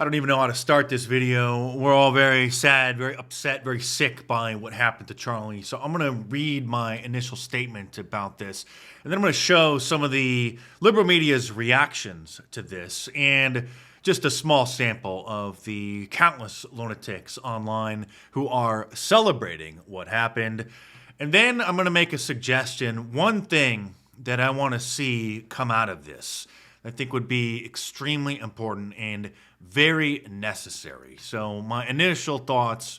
I don't even know how to start this video. We're all very sad, very upset, very sick by what happened to Charlie. So I'm going to read my initial statement about this, and then I'm going to show some of the liberal media's reactions to this, and just a small sample of the countless lunatics online who are celebrating what happened. And then I'm going to make a suggestion, one thing that I want to see come out of this I think would be extremely important and very necessary. So my initial thoughts,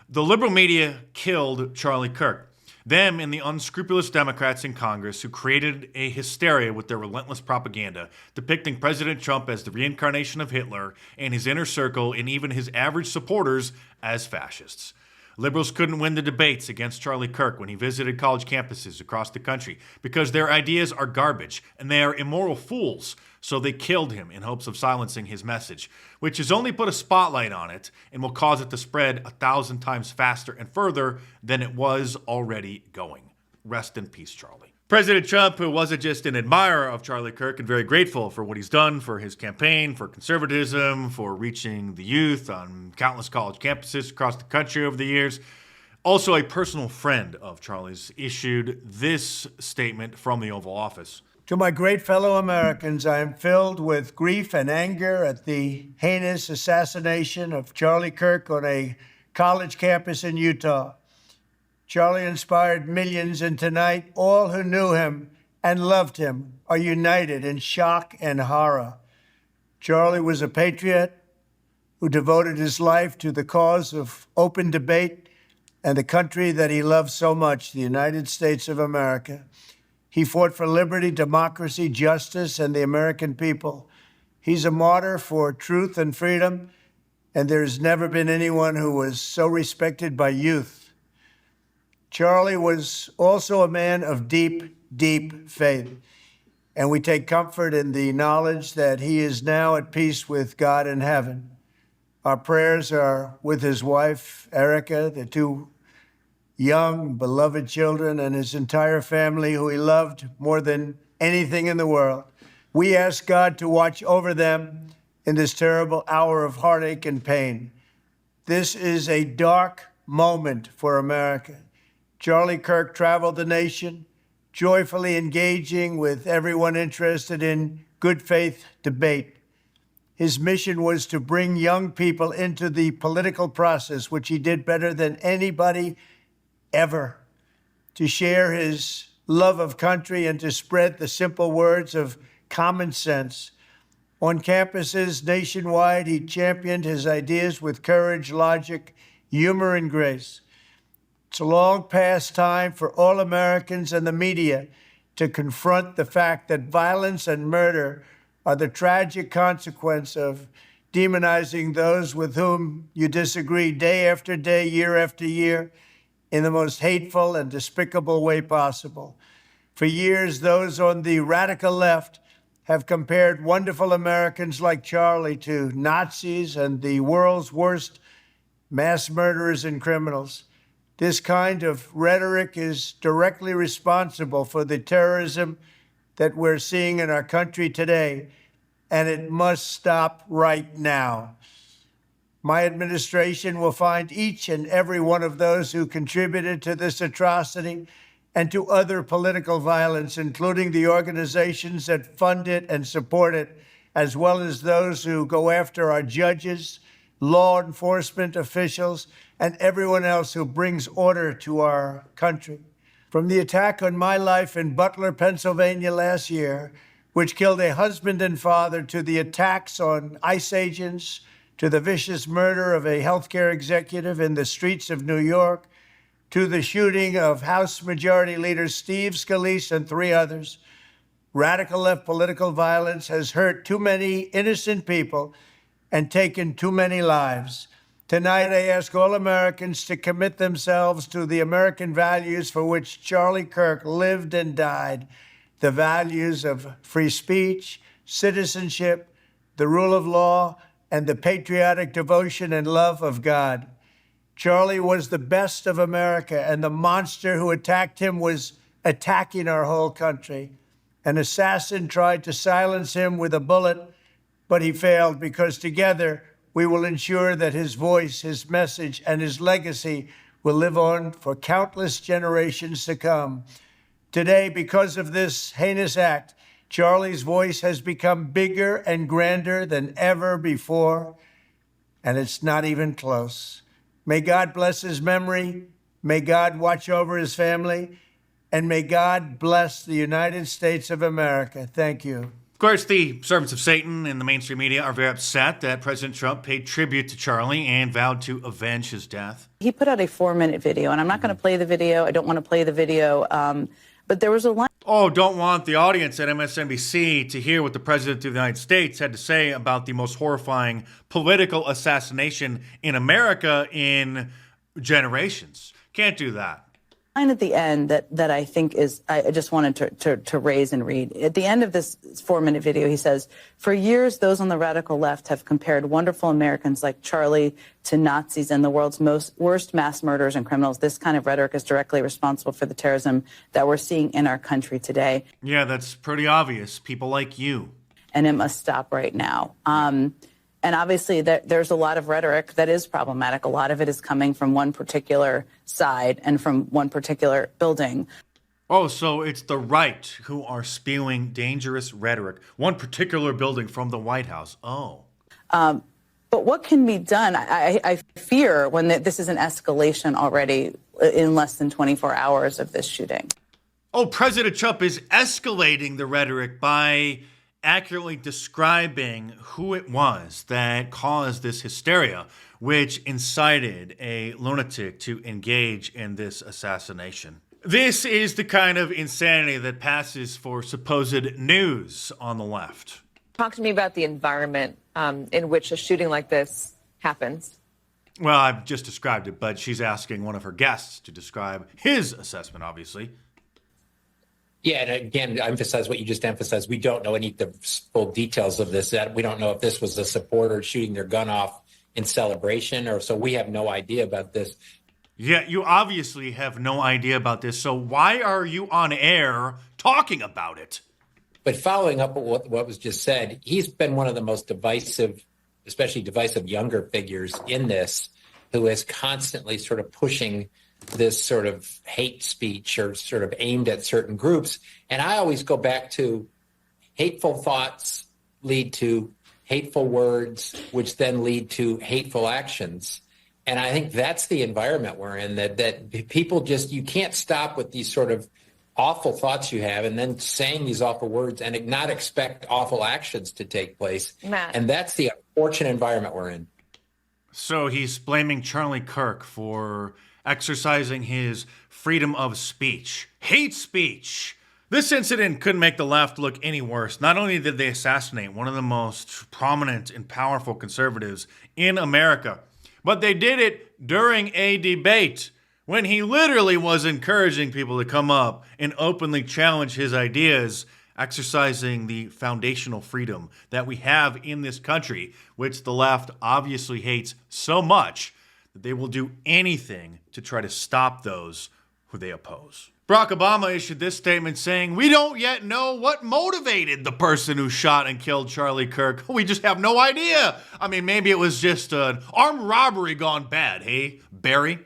the liberal media killed Charlie Kirk. Them and the unscrupulous Democrats in Congress who created a hysteria with their relentless propaganda, depicting President Trump as the reincarnation of Hitler and his inner circle and even his average supporters as fascists. Liberals couldn't win the debates against Charlie Kirk when he visited college campuses across the country because their ideas are garbage and they are immoral fools, so they killed him in hopes of silencing his message, which has only put a spotlight on it and will cause it to spread 1,000 times faster and further than it was already going. Rest in peace, Charlie. President Trump, who wasn't just an admirer of Charlie Kirk and very grateful for what he's done for his campaign, for conservatism, for reaching the youth on countless college campuses across the country over the years, also a personal friend of Charlie's, issued this statement from the Oval Office. To my great fellow Americans, I am filled with grief and anger at the heinous assassination of Charlie Kirk on a college campus in Utah. Charlie inspired millions, and tonight, all who knew him and loved him are united in shock and horror. Charlie was a patriot who devoted his life to the cause of open debate and the country that he loved so much, the United States of America. He fought for liberty, democracy, justice, and the American people. He's a martyr for truth and freedom, and there's never been anyone who was so respected by youth. Charlie was also a man of deep, deep faith, and we take comfort in the knowledge that he is now at peace with God in heaven. Our prayers are with his wife, Erica, the two young, beloved children, and his entire family, who he loved more than anything in the world. We ask God to watch over them in this terrible hour of heartache and pain. This is a dark moment for America. Charlie Kirk traveled the nation, joyfully engaging with everyone interested in good faith debate. His mission was to bring young people into the political process, which he did better than anybody ever, to share his love of country and to spread the simple words of common sense. On campuses nationwide, he championed his ideas with courage, logic, humor, and grace. It's a long past time for all Americans and the media to confront the fact that violence and murder are the tragic consequence of demonizing those with whom you disagree day after day, year after year, in the most hateful and despicable way possible. For years, those on the radical left have compared wonderful Americans like Charlie to Nazis and the world's worst mass murderers and criminals. This kind of rhetoric is directly responsible for the terrorism that we're seeing in our country today, and it must stop right now. My administration will find each and every one of those who contributed to this atrocity and to other political violence, including the organizations that fund it and support it, as well as those who go after our judges, law enforcement officials, and everyone else who brings order to our country. From the attack on my life in Butler, Pennsylvania last year, which killed a husband and father, to the attacks on ICE agents, to the vicious murder of a healthcare executive in the streets of New York, to the shooting of House Majority Leader Steve Scalise and 3 others, radical left political violence has hurt too many innocent people and taken too many lives. Tonight, I ask all Americans to commit themselves to the American values for which Charlie Kirk lived and died, the values of free speech, citizenship, the rule of law, and the patriotic devotion and love of God. Charlie was the best of America, and the monster who attacked him was attacking our whole country. An assassin tried to silence him with a bullet, but he failed because together we will ensure that his voice, his message, and his legacy will live on for countless generations to come. Today, because of this heinous act, Charlie's voice has become bigger and grander than ever before, and it's not even close. May God bless his memory. May God watch over his family. And may God bless the United States of America. Thank you. Of course, the servants of Satan and the mainstream media are very upset that President Trump paid tribute to Charlie and vowed to avenge his death. He put out a 4-minute video, and I'm not going to play the video. I don't want to play the video. But there was a line. Oh, don't want the audience at MSNBC to hear what the President of the United States had to say about the most horrifying political assassination in America in generations. Can't do that. Line at the end that I think is, I just wanted to raise and read. At the end of this 4-minute video, he says, "For years, those on the radical left have compared wonderful Americans like Charlie to Nazis and the world's worst mass murderers and criminals. This kind of rhetoric is directly responsible for the terrorism that we're seeing in our country today." Yeah, that's pretty obvious. People like you. And it must stop right now. And obviously, there's a lot of rhetoric that is problematic. A lot of it is coming from one particular side and from one particular building. Oh, so it's the right who are spewing dangerous rhetoric. One particular building from the White House. Oh. But what can be done? I fear when this is an escalation already in less than 24 hours of this shooting. Oh, President Trump is escalating the rhetoric by accurately describing who it was that caused this hysteria, which incited a lunatic to engage in this assassination. This is the kind of insanity that passes for supposed news on the left. Talk to me about the environment in which a shooting like this happens. Well, I've just described it, but she's asking one of her guests to describe his assessment, obviously. Yeah, and again, to emphasize what you just emphasized, we don't know any of the full details of this. That we don't know if this was a supporter shooting their gun off in celebration, or so we have no idea about this. Yeah, you obviously have no idea about this, so why are you on air talking about it? But following up on what was just said, he's been one of the most divisive, especially divisive younger figures in this, who is constantly sort of pushing this sort of hate speech or sort of aimed at certain groups. And I always go back to hateful thoughts lead to hateful words, which then lead to hateful actions. And I think that's the environment we're in, that people just, you can't stop with these sort of awful thoughts you have and then saying these awful words and not expect awful actions to take place. Matt. And that's the unfortunate environment we're in. So he's blaming Charlie Kirk for exercising his freedom of speech. Hate speech! This incident couldn't make the left look any worse. Not only did they assassinate one of the most prominent and powerful conservatives in America, but they did it during a debate when he literally was encouraging people to come up and openly challenge his ideas, exercising the foundational freedom that we have in this country, which the left obviously hates so much that they will do anything to try to stop those who they oppose. Barack Obama issued this statement saying, "We don't yet know what motivated the person who shot and killed Charlie Kirk. We just have no idea. I mean, maybe it was just an armed robbery gone bad, hey, Barry?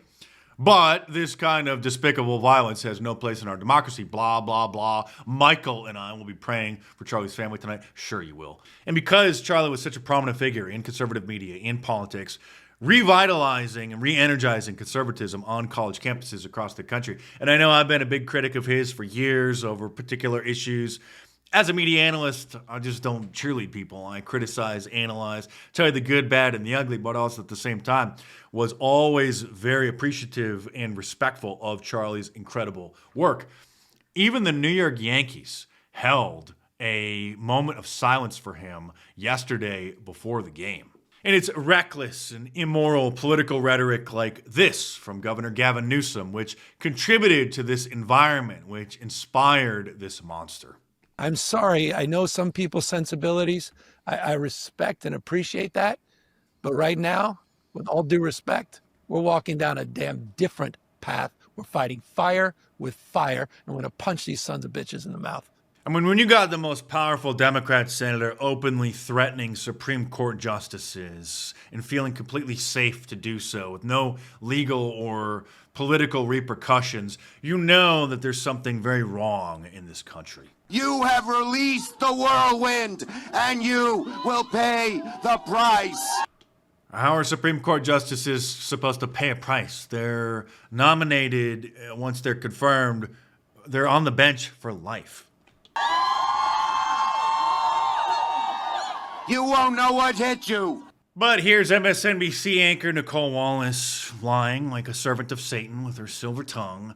But this kind of despicable violence has no place in our democracy, blah, blah, blah. Michael and I will be praying for Charlie's family tonight." Sure you will. And because Charlie was such a prominent figure in conservative media, in politics, revitalizing and re-energizing conservatism on college campuses across the country. And I know I've been a big critic of his for years over particular issues. As a media analyst, I just don't cheerlead people. I criticize, analyze, tell you the good, bad, and the ugly, but also at the same time was always very appreciative and respectful of Charlie's incredible work. Even the New York Yankees held a moment of silence for him yesterday before the game. And it's reckless and immoral political rhetoric like this from Governor Gavin Newsom, which contributed to this environment, which inspired this monster. I'm sorry. I know some people's sensibilities. I respect and appreciate that. But right now, with all due respect, we're walking down a damn different path. We're fighting fire with fire, and we're going to punch these sons of bitches in the mouth. I mean, when you got the most powerful Democrat senator openly threatening Supreme Court justices and feeling completely safe to do so with no legal or political repercussions, you know that there's something very wrong in this country. You have released the whirlwind, and you will pay the price. How are Supreme Court justices supposed to pay a price? They're nominated once they're confirmed. They're on the bench for life. You won't know what hit you. But here's MSNBC anchor Nicole Wallace lying like a servant of Satan with her silver tongue,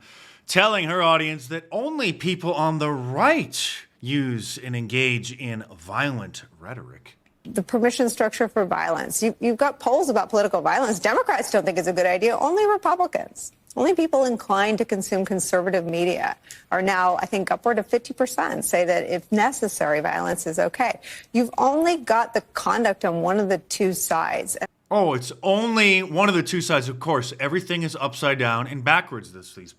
telling her audience that only people on the right use and engage in violent rhetoric. The permission structure for violence. You've got polls about political violence. Democrats don't think it's a good idea. Only Republicans. Only people inclined to consume conservative media are now, I think, upward of 50% say that if necessary, violence is okay. You've only got the conduct on one of the two sides. Oh, it's only one of the two sides. Of course, everything is upside down and backwards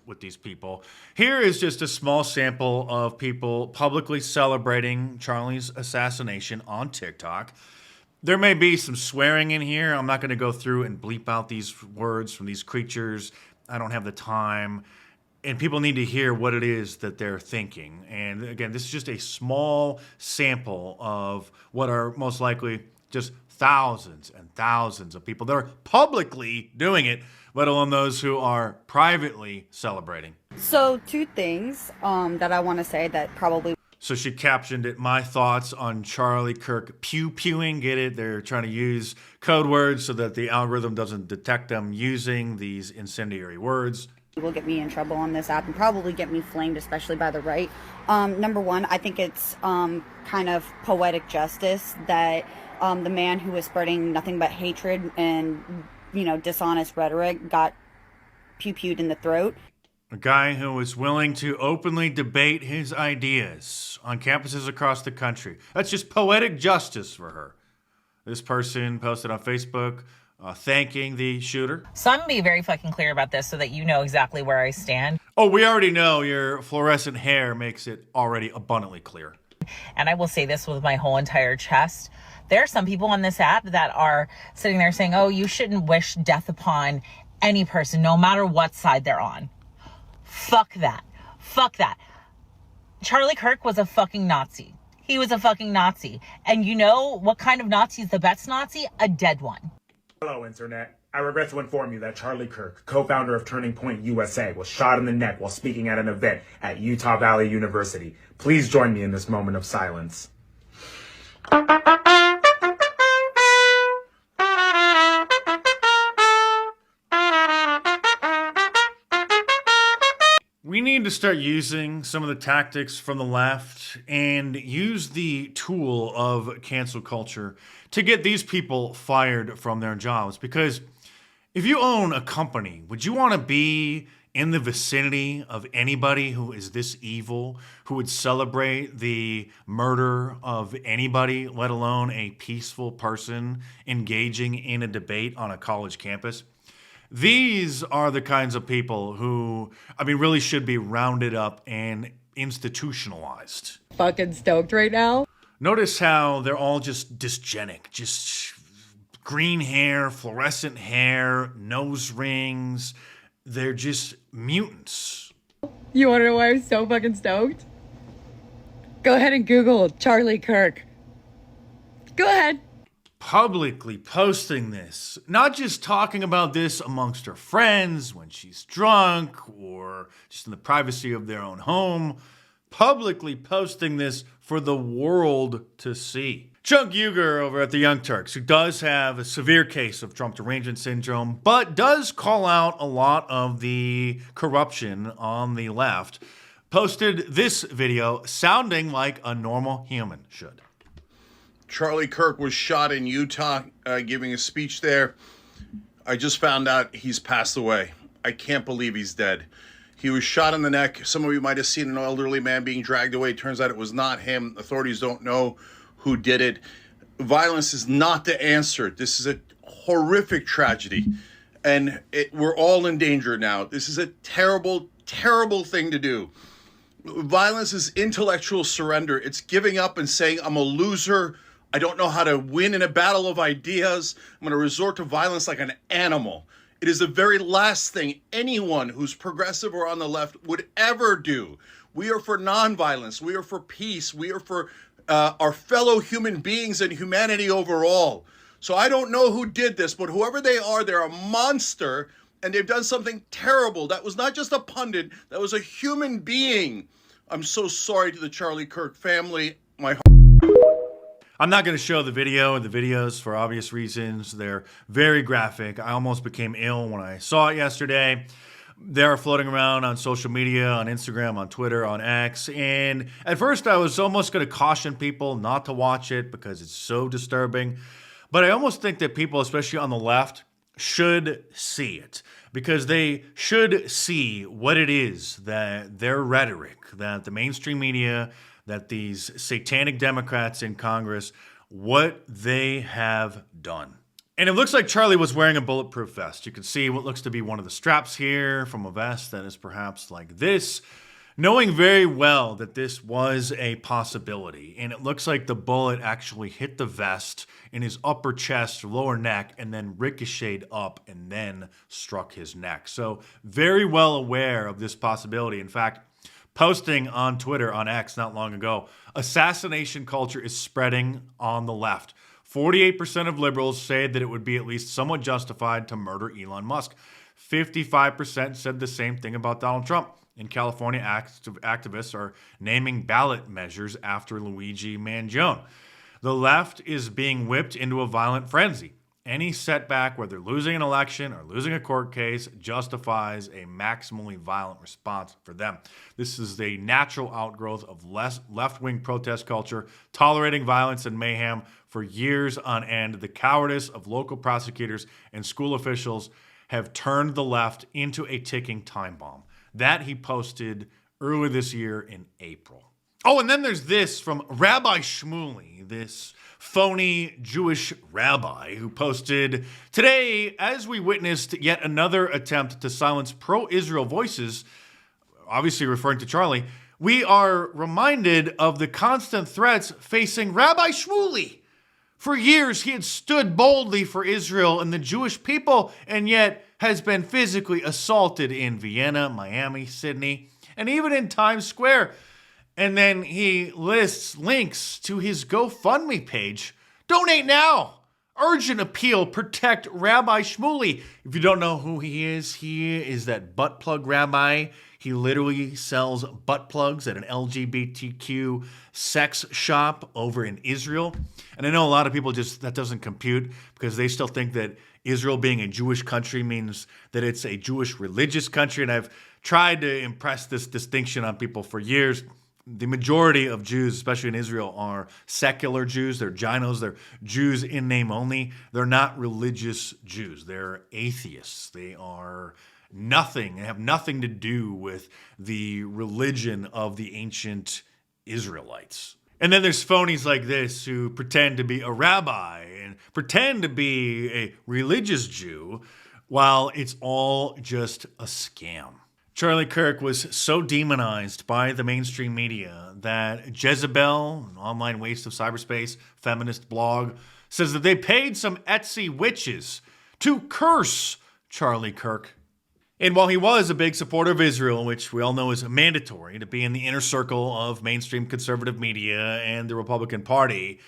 with these people. Here is just a small sample of people publicly celebrating Charlie's assassination on TikTok. There may be some swearing in here. I'm not going to go through and bleep out these words from these creatures. I don't have the time. And people need to hear what it is that they're thinking. And again, this is just a small sample of what are most likely just thousands and thousands of people that are publicly doing it, let alone those who are privately celebrating. So 2 things that I want to say that probably... So she captioned it, "My thoughts on Charlie Kirk pew-pewing." Get it? They're trying to use code words so that the algorithm doesn't detect them using these incendiary words. Will get me in trouble on this app and probably get me flamed, especially by the right. Number one, I think it's kind of poetic justice that the man who was spreading nothing but hatred and, dishonest rhetoric got pew-pewed in the throat. A guy who was willing to openly debate his ideas on campuses across the country. That's just poetic justice for her. This person posted on Facebook thanking the shooter. So I'm going to be very fucking clear about this so that you know exactly where I stand. Oh, we already know your fluorescent hair makes it already abundantly clear. And I will say this with my whole entire chest. There are some people on this app that are sitting there saying, oh, you shouldn't wish death upon any person, no matter what side they're on. Fuck that. Fuck that. Charlie Kirk was a fucking Nazi. He was a fucking Nazi. And you know what kind of Nazi is the best Nazi? A dead one. Hello, Internet. I regret to inform you that Charlie Kirk, co-founder of Turning Point USA, was shot in the neck while speaking at an event at Utah Valley University. Please join me in this moment of silence. We need to start using some of the tactics from the left and use the tool of cancel culture to get these people fired from their jobs. Because if you own a company, would you want to be in the vicinity of anybody who is this evil, who would celebrate the murder of anybody, let alone a peaceful person engaging in a debate on a college campus? These are the kinds of people who, really should be rounded up and institutionalized. Fucking stoked right now. Notice how they're all just dysgenic, just green hair, fluorescent hair, nose rings. They're just mutants. You want to know why I'm so fucking stoked? Go ahead and Google Charlie Kirk. Go ahead. Publicly posting this, not just talking about this amongst her friends when she's drunk or just in the privacy of their own home, publicly posting this for the world to see. Chuck Yeager over at the Young Turks, who does have a severe case of Trump derangement syndrome, but does call out a lot of the corruption on the left, posted this video sounding like a normal human should. Charlie Kirk was shot in Utah, giving a speech there. I just found out he's passed away. I can't believe he's dead. He was shot in the neck. Some of you might have seen an elderly man being dragged away. Turns out it was not him. Authorities don't know who did it. Violence is not the answer. This is a horrific tragedy, and we're all in danger now. This is a terrible, terrible thing to do. Violence is intellectual surrender. It's giving up and saying, I'm a loser. I don't know how to win in a battle of ideas. I'm going to resort to violence like an animal. It is the very last thing anyone who's progressive or on the left would ever do. We are for nonviolence. We are for peace. We are for our fellow human beings and humanity overall. So I don't know who did this, but whoever they are, they're a monster, and they've done something terrible. That was not just a pundit. That was a human being. I'm so sorry to the Charlie Kirk family. I'm not going to show the video or the videos for obvious reasons. They're very graphic. I almost became ill when I saw it yesterday. They're floating around on social media, on Instagram, on Twitter, on X. And at first I was almost going to caution people not to watch it because it's so disturbing. But I almost think that people, especially on the left, should see it, because they should see what it is that their rhetoric, that the mainstream media, that these satanic Democrats in Congress, what they have done. And it looks like Charlie was wearing a bulletproof vest. You can see what looks to be one of the straps here from a vest that is perhaps like this, knowing very well that this was a possibility. And it looks like the bullet actually hit the vest in his upper chest, lower neck, and then ricocheted up and then struck his neck. So very well aware of this possibility. In fact, posting on Twitter, on X not long ago, assassination culture is spreading on the left. 48% of liberals say that it would be at least somewhat justified to murder Elon Musk. 55% said the same thing about Donald Trump. In California, activists are naming ballot measures after Luigi Mangione. The left is being whipped into a violent frenzy. Any setback, whether losing an election or losing a court case, justifies a maximally violent response for them. This is the natural outgrowth of left-wing protest culture, tolerating violence and mayhem for years on end. The cowardice of local prosecutors and school officials have turned the left into a ticking time bomb. That he posted earlier this year in April. Oh, and then there's this from Rabbi Shmuley, this phony Jewish rabbi who posted, "Today, as we witnessed yet another attempt to silence pro-Israel voices," obviously referring to Charlie, "we are reminded of the constant threats facing Rabbi Shmuley. For years, he had stood boldly for Israel and the Jewish people, and yet has been physically assaulted in Vienna, Miami, Sydney, and even in Times Square." And then he lists links to his GoFundMe page. Donate now. Urgent appeal, protect Rabbi Shmuley. If you don't know who he is that butt plug rabbi. He literally sells butt plugs at an LGBTQ sex shop over in Israel. And I know a lot of people that doesn't compute because they still think that Israel being a Jewish country means that it's a Jewish religious country. And I've tried to impress this distinction on people for years. The majority of Jews, especially in Israel, are secular Jews. They're ginos. They're Jews in name only. They're not religious Jews. They're atheists. They are nothing. They have nothing to do with the religion of the ancient Israelites. And then there's phonies like this who pretend to be a rabbi and pretend to be a religious Jew while it's all just a scam. Charlie Kirk was so demonized by the mainstream media that Jezebel, an online waste of cyberspace feminist blog, says that they paid some Etsy witches to curse Charlie Kirk. And while he was a big supporter of Israel, which we all know is mandatory to be in the inner circle of mainstream conservative media and the Republican Party,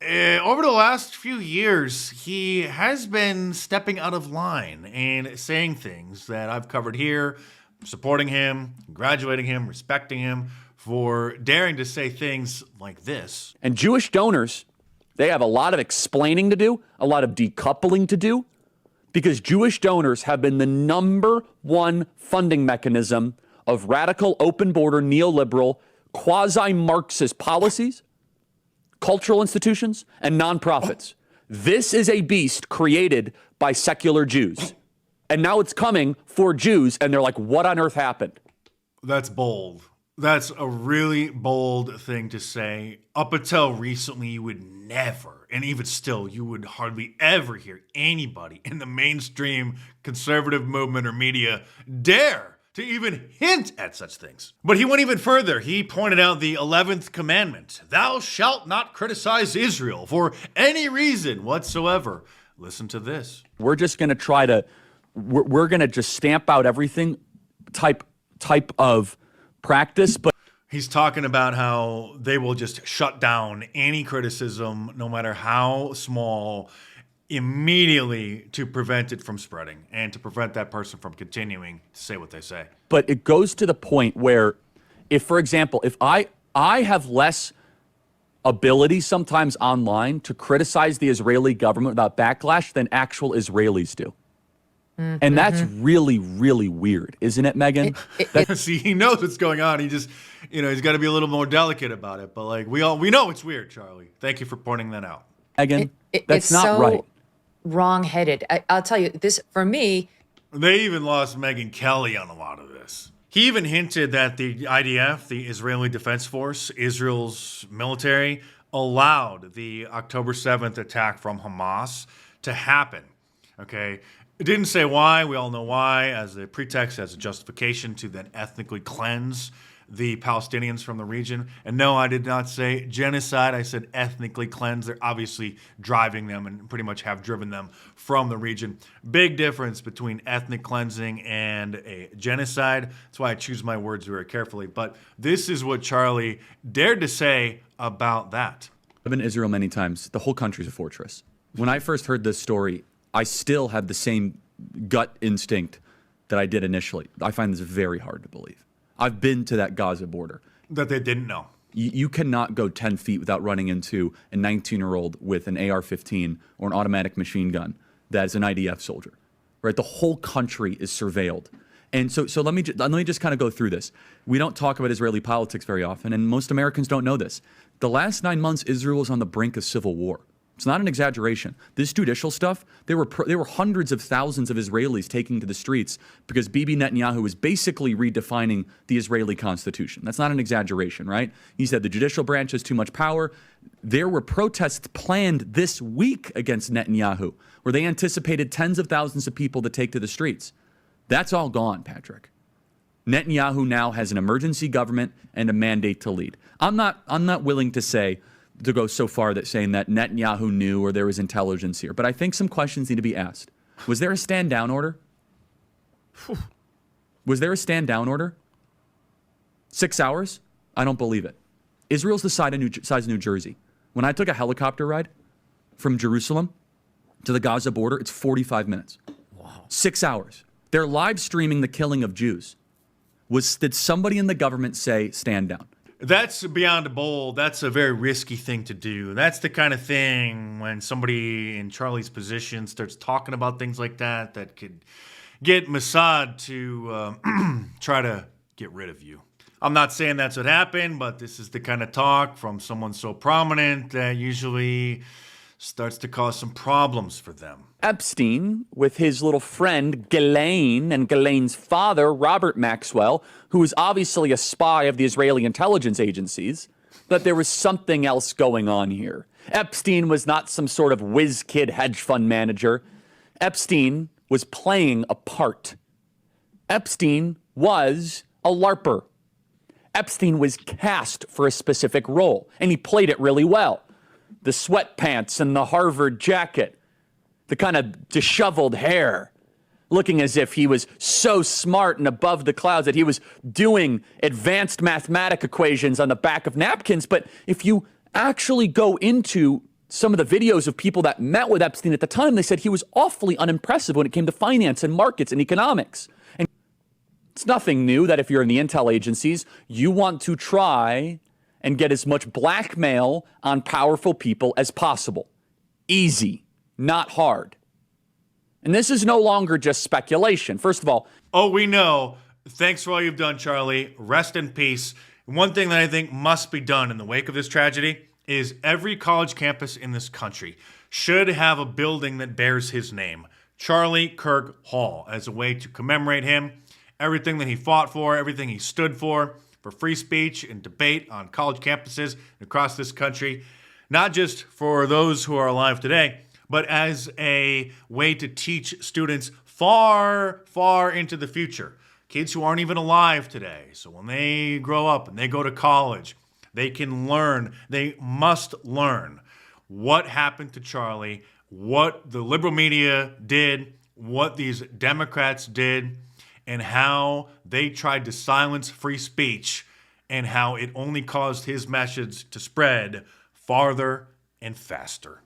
over the last few years, he has been stepping out of line and saying things that I've covered here, supporting him, congratulating him, respecting him for daring to say things like this. And Jewish donors, they have a lot of explaining to do, a lot of decoupling to do, because Jewish donors have been the number one funding mechanism of radical, open border, neoliberal, quasi-Marxist policies, cultural institutions, and nonprofits. This is a beast created by secular Jews. And now it's coming for Jews, and they're like, what on earth happened? That's bold. That's a really bold thing to say. Up until recently, you would never, and even still, you would hardly ever hear anybody in the mainstream conservative movement or media dare to even hint at such things. But he went even further. He pointed out the 11th commandment, thou shalt not criticize Israel for any reason whatsoever. Listen to this. We're just going to we're going to just stamp out everything type of practice. But he's talking about how they will just shut down any criticism, no matter how small, immediately to prevent it from spreading and to prevent that person from continuing to say what they say. But it goes to the point where if, for example, if I have less ability sometimes online to criticize the Israeli government without backlash than actual Israelis do. And that's really, really weird, isn't it, Megan? See, he knows what's going on. He just, he's got to be a little more delicate about it. But like we know it's weird, Charlie. Thank you for pointing that out. Megan, that's it's not so right. Wrong-headed. I'll tell you this. For me, they even lost Megyn Kelly on a lot of this. He even hinted that the IDF, the Israeli Defense Force, Israel's military, allowed the October 7th attack from Hamas to happen. Okay. It didn't say why. We all know why, as a pretext, as a justification to then ethnically cleanse the Palestinians from the region. And no, I did not say genocide. I said ethnically cleanse. They're obviously driving them and pretty much have driven them from the region. Big difference between ethnic cleansing and a genocide. That's why I choose my words very carefully. But this is what Charlie dared to say about that. I've been to Israel many times. The whole country's a fortress. When I first heard this story, I still had the same gut instinct that I did initially. I find this very hard to believe. I've been to that Gaza border. That they didn't know. You cannot go 10 feet without running into a 19-year-old with an AR-15 or an automatic machine gun that is an IDF soldier, right? The whole country is surveilled. And so let me just kind of go through this. We don't talk about Israeli politics very often, and most Americans don't know this. The last 9 months, Israel was on the brink of civil war. It's not an exaggeration. This judicial stuff, there were hundreds of thousands of Israelis taking to the streets because Bibi Netanyahu was basically redefining the Israeli constitution. That's not an exaggeration, right? He said the judicial branch has too much power. There were protests planned this week against Netanyahu, where they anticipated tens of thousands of people to take to the streets. That's all gone, Patrick. Netanyahu now has an emergency government and a mandate to lead. I'm not willing to go so far that saying that Netanyahu knew or there was intelligence here. But I think some questions need to be asked. Was there a stand down order? Was there a stand down order? 6 hours? I don't believe it. Israel's the size of New Jersey. When I took a helicopter ride from Jerusalem to the Gaza border, it's 45 minutes. Wow. 6 hours. They're live streaming the killing of Jews. Did somebody in the government say stand down? That's beyond bold. That's a very risky thing to do. That's the kind of thing when somebody in Charlie's position starts talking about things like that could get Mossad to try to get rid of you. I'm not saying that's what happened, but this is the kind of talk from someone so prominent that usually starts to cause some problems for them. Epstein, with his little friend Ghislaine and Ghislaine's father, Robert Maxwell, who was obviously a spy of the Israeli intelligence agencies, that there was something else going on here. Epstein was not some sort of whiz-kid hedge fund manager. Epstein was playing a part. Epstein was a LARPer. Epstein was cast for a specific role, and he played it really well. The sweatpants and the Harvard jacket, the kind of disheveled hair, looking as if he was so smart and above the clouds that he was doing advanced mathematic equations on the back of napkins. But if you actually go into some of the videos of people that met with Epstein at the time, they said he was awfully unimpressive when it came to finance and markets and economics. And it's nothing new that if you're in the intel agencies, you want to try and get as much blackmail on powerful people as possible. Easy, not hard. And this is no longer just speculation. First of all, we know. Thanks for all you've done, Charlie. Rest in peace. One thing that I think must be done in the wake of this tragedy is every college campus in this country should have a building that bears his name, Charlie Kirk Hall, as a way to commemorate him, everything that he fought for, everything he stood for free speech and debate on college campuses across this country, not just for those who are alive today, but as a way to teach students far, far into the future. kids who aren't even alive today. So when they grow up and they go to college, they can learn, they must learn what happened to Charlie, what the liberal media did, what these Democrats did, and how they tried to silence free speech, and how it only caused his message to spread farther and faster.